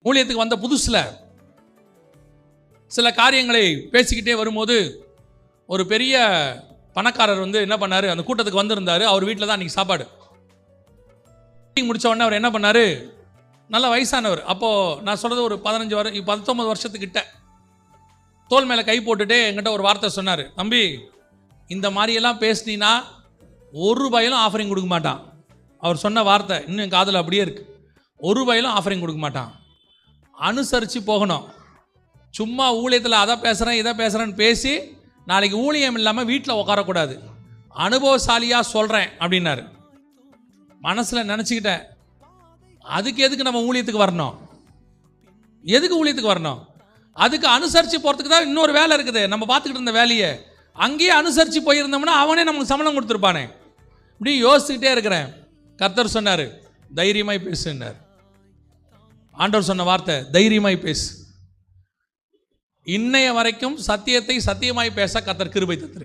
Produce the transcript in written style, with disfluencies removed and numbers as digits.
ஊழியத்துக்கு வந்த புதுசில் சில காரியங்களை பேசிக்கிட்டே வரும்போது ஒரு பெரிய பணக்காரர் என்ன பண்ணார், அந்த கூட்டத்துக்கு வந்திருந்தார். அவர் வீட்டில் தான் அன்றைக்கி சாப்பாடு. முடித்த உடனே அவர் என்ன பண்ணார், நல்ல வயசானவர். அப்போது நான் சொல்கிறது ஒரு 19 வருஷத்துக்கிட்ட தோல் மேலே கை போட்டுட்டு என்கிட்ட ஒரு வார்த்தை சொன்னார். தம்பி, இந்த மாதிரியெல்லாம் பேசினீன்னா ₹1 ஆஃபரிங் கொடுக்க மாட்டான். அவர் சொன்ன வார்த்தை இன்னும் என் காதில் அப்படியே இருக்குது. ₹1 ஆஃபரிங் கொடுக்க மாட்டான். அனுசரித்து போகணும். சும்மா ஊழியத்தில் அதை பேசுகிறேன் இதை பேசுகிறேன்னு பேசி நாளைக்கு ஊழியம் இல்லாமல் வீட்டில் உட்காரக்கூடாது. அனுபவசாலியாக சொல்கிறேன் அப்படின்னாரு. மனசில் நினச்சிக்கிட்டேன், அதுக்கு எதுக்கு நம்ம ஊழியத்துக்கு வரணும்? எதுக்கு ஊழியத்துக்கு வரணும்? அதுக்கு அனுசரித்து போகிறதுக்கு தான் இன்னொரு வேலை இருக்குது. நம்ம பார்த்துக்கிட்டு இருந்த வேலையை அங்கேயே அனுசரித்து போயிருந்தோம்னா அவனே நமக்கு சம்பளம் கொடுத்துருப்பானே. இப்படி யோசிச்சுக்கிட்டே இருக்கிறேன். கர்த்தர் சொன்னார், தைரியமாய் பேசுன்னார். ஆண்டவர் சொன்ன வார்த்தை, தைரியமாய் பேசு. இன்னைய வரைக்கும் சத்தியத்தை சத்தியமாய் பேச கர்த்தர் கிருபை தந்திருக்கிறார்.